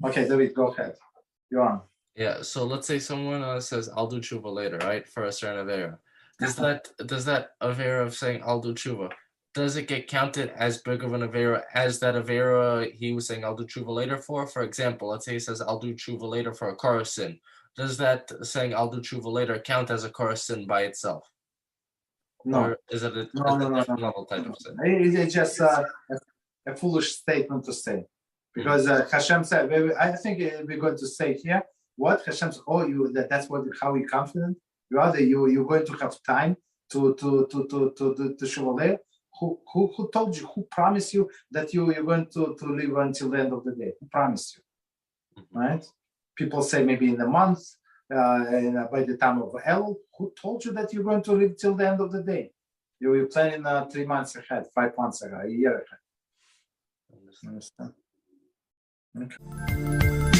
Okay, David, go ahead. You're on. Yeah, so let's say someone says, I'll do tshuva later, right, for a certain avera. Does that avera of saying, I'll do tshuva, does it get counted as big of an avera as that avera he was saying, I'll do tshuva later for? For example, let's say he says, I'll do tshuva later for a kara sin. Does that saying, I'll do tshuva later count as a kara sin by itself? No. Or is it a different level type of sin? It's just a foolish statement to say. Because HaShem said, I think we're going to say here, what Hashem says, that's how you're confident. You're going to have time to Teshuvah. Who told you? Who promised you that you're going to live until the end of the day? Who promised you? Right? People say maybe in a month, by the time of El. Who told you that you're going to live till the end of the day? You're planning 3 months ahead, 5 months ahead, a year ahead. Understand? Okay.